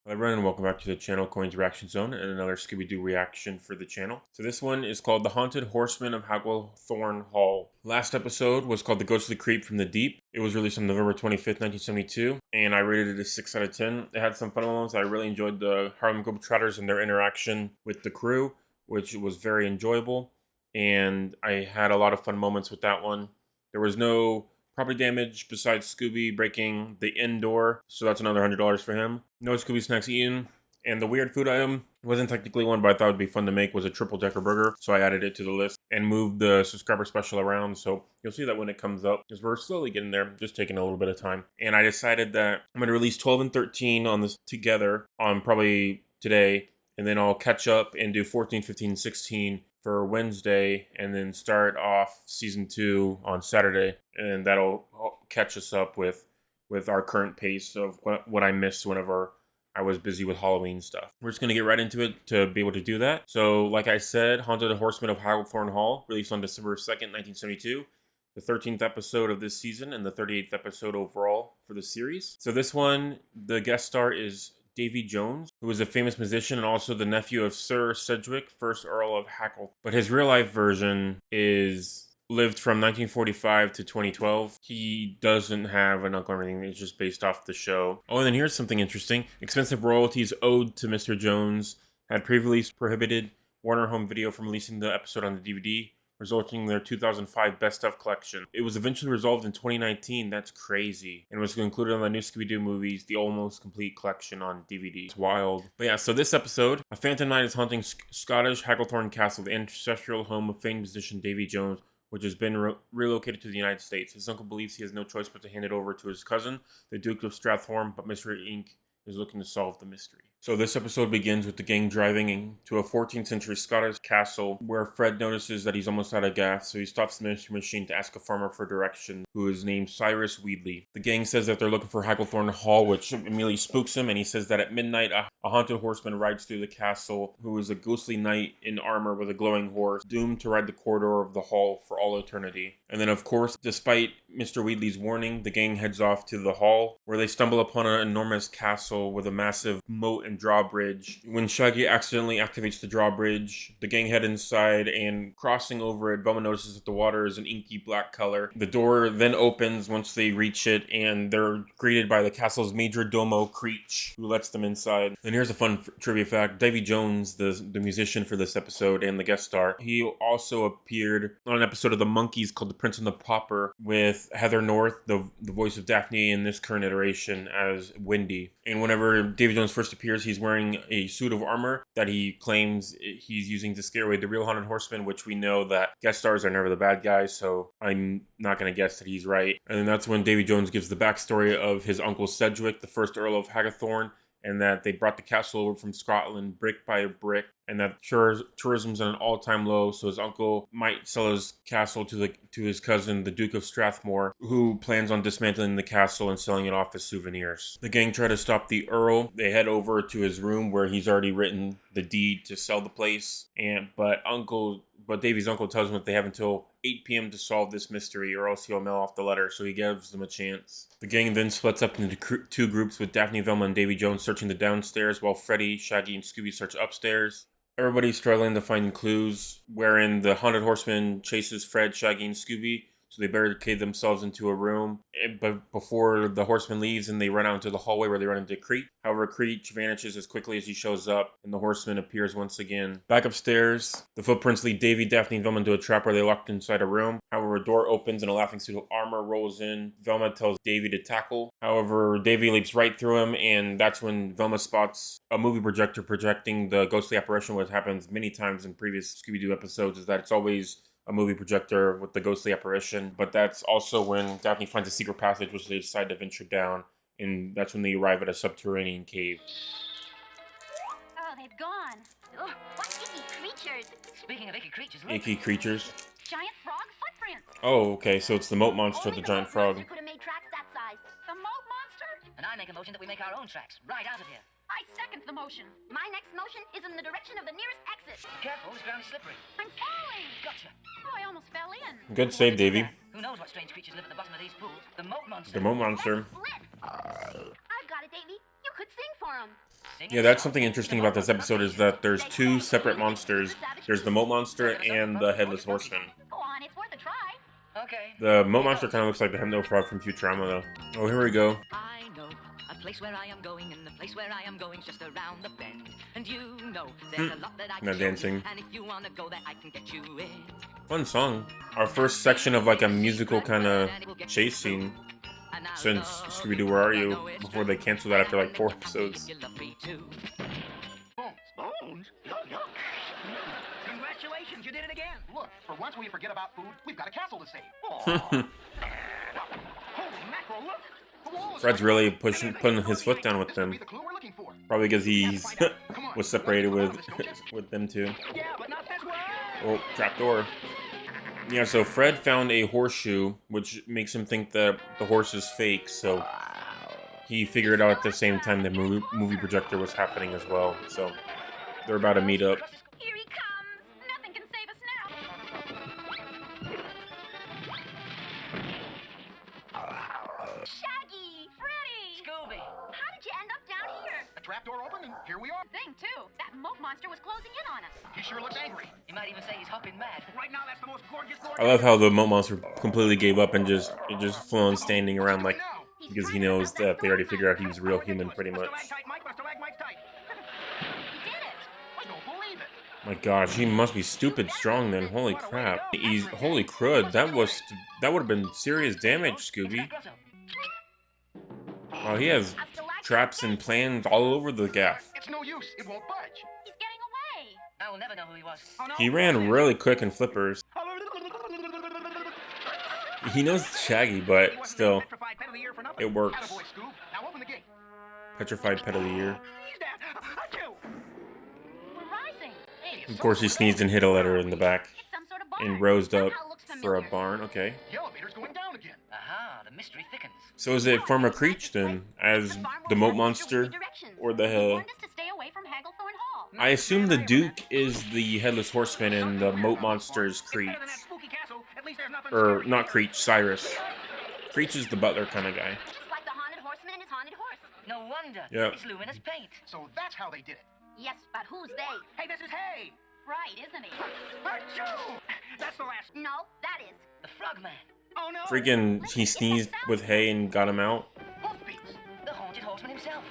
Hello everyone and welcome back to the channel Coins Reaction Zone and another Scooby-Doo reaction for the channel. So this one is called The Haunted Horseman of Hagglethorn Hall. Last episode was called The Ghostly Creep from the Deep. It was released on November 25th, 1972, and I rated it a 6 out of 10. It had some fun moments. I really enjoyed the Harlem Globetrotters and their interaction with the crew, which was very enjoyable, and I had a lot of fun moments with that one. There was no property damage besides Scooby breaking the inn door, so that's another $100 for him. No Scooby snacks eaten. And the weird food item wasn't technically one, but I thought it'd be fun to make, was a triple decker burger. So I added it to the list and moved the subscriber special around. So you'll see that when it comes up, because we're slowly getting there, just taking a little bit of time. And I decided that I'm going to release 12 and 13 on this together on probably today. And then I'll catch up and do 14, 15, 16 for Wednesday, and then start off season 2 on Saturday, and that'll catch us up with our current pace of what I missed whenever I was busy with Halloween stuff. We're just gonna get right into it to be able to do that. So, like I said, Haunted Horseman of Hagglethorn Hall, released on December 2nd, 1972. The 13th episode of this season and the 38th episode overall for the series. So this one, the guest star is Davy Jones, who was a famous musician and also the nephew of Sir Sedgwick, 1st Earl of Hagglethorn. But his real life version is lived from 1945 to 2012. He doesn't have an uncle or anything. It's just based off the show. Oh, and then here's something interesting. Expensive royalties owed to Mr. Jones had previously prohibited Warner Home Video from releasing the episode on the DVD, resulting in their 2005 Best Of collection. It was eventually resolved in 2019. That's crazy. And was included on the new Scooby-Doo Movies, the almost complete collection on DVD. It's wild. But yeah, so this episode, a phantom knight is haunting Scottish Hagglethorn Castle, the ancestral home of famed musician Davy Jones, which has been relocated to the United States. His uncle believes he has no choice but to hand it over to his cousin, the Duke of Strathmore, but Mystery Inc. is looking to solve the mystery. So this episode begins with the gang driving into a 14th century Scottish castle where Fred notices that he's almost out of gas, so he stops the mystery machine to ask a farmer for direction who is named Cyrus Wheatley. The gang says that they're looking for Hagglethorn Hall, which immediately spooks him, and he says that at midnight a haunted horseman rides through the castle who is a ghostly knight in armor with a glowing horse, doomed to ride the corridor of the hall for all eternity. And then of course, despite Mr. Wheatley's warning, the gang heads off to the hall where they stumble upon an enormous castle with a massive moat and drawbridge. When Shaggy accidentally activates the drawbridge, the gang head inside, and crossing over it, Velma notices that the water is an inky black color. The door then opens once they reach it, and they're greeted by the castle's major domo, Creech, who lets them inside. And here's a fun trivia fact. Davy Jones, the musician for this episode and the guest star, he also appeared on an episode of The Monkees called The Prince and the Pauper with Heather North, the voice of Daphne in this current iteration, as Wendy. And whenever Davy Jones first appears, he's wearing a suit of armor that he claims he's using to scare away the real haunted horseman, which we know that guest stars are never the bad guys, so I'm not going to guess that he's right. And then that's when Davy Jones gives the backstory of his uncle Sedgwick, the 1st Earl of Hagglethorn, and that they brought the castle over from Scotland brick by brick, and that tourism's at an all-time low, so his uncle might sell his castle to his cousin, the Duke of Strathmore, who plans on dismantling the castle and selling it off as souvenirs. The gang try to stop the Earl. They head over to his room where he's already written the deed to sell the place, but Davy's uncle tells him that they have until 8 p.m. to solve this mystery, or else he'll mail off the letter, so he gives them a chance. The gang then splits up into two groups, with Daphne, Velma, and Davy Jones searching the downstairs, while Freddy, Shaggy, and Scooby search upstairs. Everybody's struggling to find clues, wherein the haunted horseman chases Fred, Shaggy, and Scooby, so they barricade themselves into a room. But before the horseman leaves, and they run out into the hallway where they run into Creech. However, Creech vanishes as quickly as he shows up, and the horseman appears once again. Back upstairs, the footprints lead Davy, Daphne, and Velma into a trap where they're locked inside a room. However, a door opens and a laughing suit of armor rolls in. Velma tells Davy to tackle. However, Davy leaps right through him, and that's when Velma spots a movie projector projecting the ghostly apparition, which happens many times in previous Scooby-Doo episodes, is that it's always a movie projector with the ghostly apparition. But that's also when Daphne finds a secret passage which they decide to venture down, and that's when they arrive at a subterranean cave. Oh, they've gone. Ugh, what icky creatures! Speaking of icky creatures, look. Icky creatures. Giant frog footprints! Oh, okay, so it's the moat monster, the giant frog. Could have made tracks that size. The moat monster? And I make a motion that we make our own tracks, right out of here. I second the motion. My next motion is in the direction of the nearest exit. Careful, this ground is slippery. I'm falling! Gotcha. Oh, I almost fell in. Good save, Davy. Who knows what strange creatures live at the bottom of these pools? The moat monster. The moat monster. Split! I've got it, Davy. You could sing for him. Yeah, that's something interesting about this episode is that there's two separate monsters. There's the moat monster and the headless horseman. Go on, it's worth a try. Okay. The moat monster kind of looks like the Hypno Frog from Futurama, though. Oh, here we go. I know a place where I am going, and the place where I am going is just around the bend. And you know there's a lot that I can Not show you, dancing. and if you wanna go there, I can get you in. Fun song. Our first section of like a musical kind of chase scene since Scooby-Doo Where Are You? Before they canceled that after like 4 episodes. Bones? Congratulations, you did it again. Look, for once we forget about food, we've got a castle to save. Holy mackerel, look! The wall is Fred's really putting his foot down with them. the clue we're looking for. Probably because he's was separated with them too. Yeah, but not this way. Oh, trapdoor. Yeah, so Fred found a horseshoe, which makes him think that the horse is fake, so he figured out at the same time the movie projector was happening as well, so they're about to meet up. Here he comes. Nothing can save us now. Shaggy, Freddy. Scooby. How did you end up down here? A trapdoor opened, and here we are. Thing too. That moat monster was closing in on us. He sure looks angry. You might even say he's hopping mad. Right now, that's the most gorgeous I love how the moat monster completely gave up and just flew on standing around like because he knows that they already figured out he was a real human pretty much. He did it. I don't believe it. My gosh, he must be stupid strong then. Holy crap. Holy crud. That would have been serious damage, Scooby. Wow, he has traps and plans all over the gaff. It's no use. It won't budge. He's getting away. I will never know who he was. He ran really quick in flippers. He knows Shaggy, but still, it works. Attaboy, Scoob. Now open the gate. Petrified Pet of the Year. He's dead. Achoo. We're rising. Of course, he sneezed and hit a letter in the back It's some sort of barn. and rose up Somehow looks for a familiar. barn. Okay. The elevator's going down again. Aha, the mystery thickens. So is it Farmer Creech then, as the moat monster, or He the warned us to stay away from Hagglethorn Hall. I assume the Duke is the headless horseman and the moat monster is Creech, Better than that spooky castle. At least there's nothing or scary. not Creech, Cyrus. Creech is the butler kind of guy. Just like the haunted horseman and his haunted horse. No wonder. Yeah. It's luminous paint. So that's how they did it. Yes, but who's they? Hey, this is Hay. Right, isn't he? Achoo. That's the last. No, that is. The frogman. Oh no. Freaking, he sneezed with hay and got him out. Hoofbeats. The haunted horseman himself.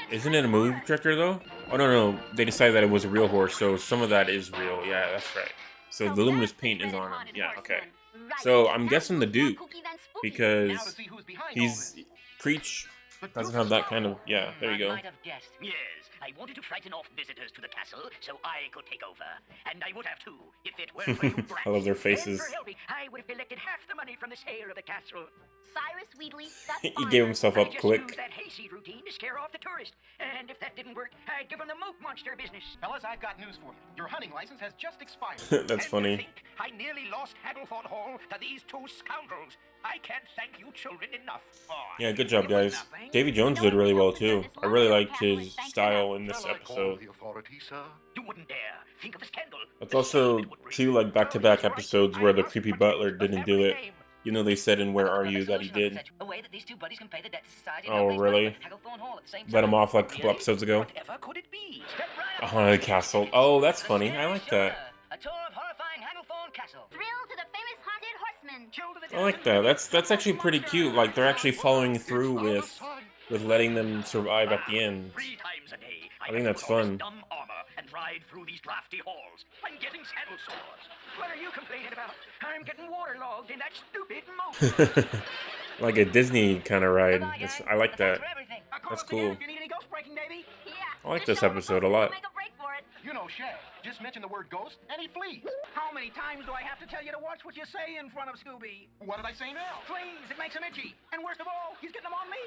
Isn't it a movie projector though? Oh no, they decided that it was a real horse, so some of that is real. Yeah, that's right. So the luminous paint is on him. Yeah, okay. So I'm guessing the Duke, Now because to see who's behind all he's this. Creech The doesn't Duke have is that wrong. kind of there you go. Might have guessed. Yes, I wanted to frighten off visitors to the castle so I could take over. And I would have too, if it weren't for you brats. I love their And faces. for helping, I would have collected half the money from the sale of the castle. Cyrus Wheatley, that's He fine. gave himself I up just quick. used that hayseed routine to scare off the tourist. And if that didn't work, I'd give him the moat monster business. Fellas, I've got news for you. Your hunting license has just expired. That's And to funny. think, I nearly lost Hagglethorn Hall to these two scoundrels. I can't thank you children enough. Oh, Yeah, good job, guys. Davy Jones did really well too. I really liked his style in this episode. the authority, sir. You wouldn't dare. Think of the scandal. It's also two like back-to-back episodes where the creepy butler didn't do it. You know, they said in Where Are You that he did. A way that these two buddies can pay the debt to society. Oh, really? Hagglethorn Hall at the same Let him time. off like a couple episodes ago. Whatever could it be? Step right A up. haunted castle. Oh, that's The funny. I scary like show. that. A tour of horrifying Hagglethorn Castle. Thrill to the famous haunted horseman. Chill to the I like that. That's actually pretty cute. Like they're actually following through with letting them survive at the end. 3 times a day. I think have that's to put on fun. this dumb armor and ride through these drafty halls. I'm getting saddle sores. What are you complaining about? I'm getting waterlogged in that stupid moat. Like a Disney kind of ride. Goodbye, gang. I like The that. thanks for everything. That's cool. If you need any ghost breaking, Davy. Yeah. I like the this show episode a will lot. Make a break for it. You know Shag. Just mention the word ghost and he flees. How many times do I have to tell you to watch what you say in front of Scooby? What did I say now? Please, it makes him itchy. And worst of all, he's getting them on me.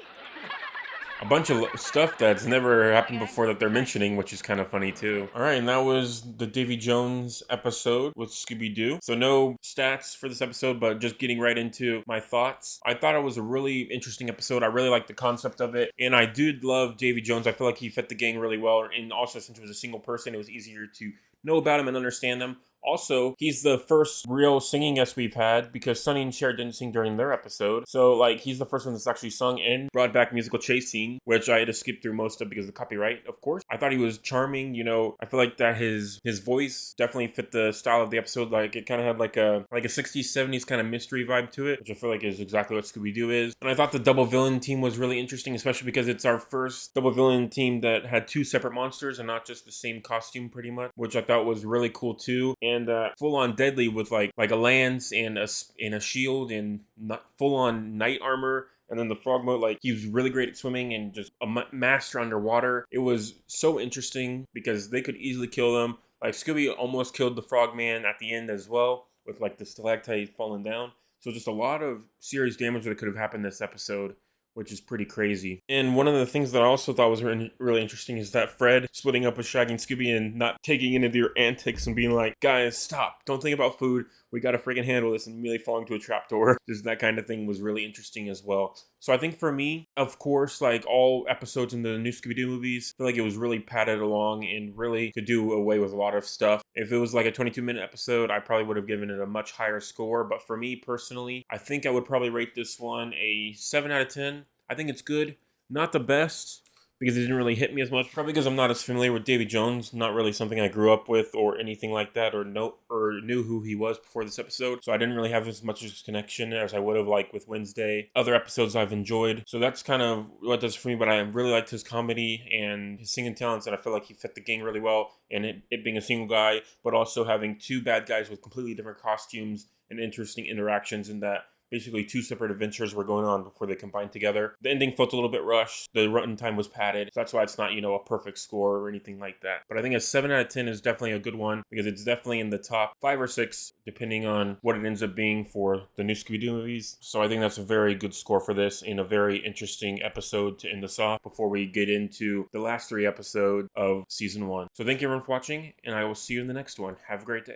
A bunch of stuff that's never happened before that they're mentioning, which is kind of funny too. Alright, and that was the Davy Jones episode with Scooby-Doo. So no stats for this episode, but just getting right into my thoughts. I thought it was a really interesting episode. I really liked the concept of it. And I did love Davy Jones. I feel like he fit the gang really well. And also, since it was a single person, it was easier to know about him and understand them. Also, he's the first real singing guest we've had because Sonny and Cher didn't sing during their episode. So, like, he's the first one that's actually sung and brought back musical chase scene, which I had to skip through most of because of copyright, of course. I thought he was charming. You know, I feel like that his voice definitely fit the style of the episode. Like, it kind of had like a 60s, 70s kind of mystery vibe to it, which I feel like is exactly what Scooby-Doo is. And I thought the double villain team was really interesting, especially because it's our first double villain team that had two separate monsters and not just the same costume pretty much, which I thought was really cool too. And full on deadly with like a lance and a shield and not full on knight armor. And then the frog mode, like, he was really great at swimming and just a master underwater. It was so interesting because they could easily kill them. Like, Scooby almost killed the frogman at the end as well, with like the stalactite falling down. So just a lot of serious damage that could have happened this episode, which is pretty crazy. And one of the things that I also thought was really interesting is that Fred splitting up with Shaggy and Scooby and not taking into their antics and being like, guys, stop, don't think about food, we gotta freaking handle this, and immediately falling to a trapdoor. Just that kind of thing was really interesting as well. So I think for me, of course, like all episodes in the new Scooby-Doo movies, I feel like it was really padded along and really could do away with a lot of stuff. If it was like a 22-minute episode, I probably would have given it a much higher score. But for me personally, I think I would probably rate this one a 7 out of 10. I think it's good. Not the best, because it didn't really hit me as much. Probably because I'm not as familiar with Davy Jones. Not really something I grew up with or anything like that, or knew who he was before this episode. So I didn't really have as much of a connection as I would have like with Wednesday. Other episodes I've enjoyed. So that's kind of what it does for me. But I really liked his comedy and his singing talents, and I feel like he fit the gang really well. And it being a single guy, but also having two bad guys with completely different costumes and interesting interactions in that. Basically, two separate adventures were going on before they combined together. The ending felt a little bit rushed. The run time was padded. So that's why it's not, a perfect score or anything like that. But I think a 7 out of 10 is definitely a good one because it's definitely in the top 5 or 6, depending on what it ends up being for the new Scooby-Doo movies. So I think that's a very good score for this and a very interesting episode to end us off before we get into the last 3 episodes of season 1. So thank you everyone for watching, and I will see you in the next one. Have a great day.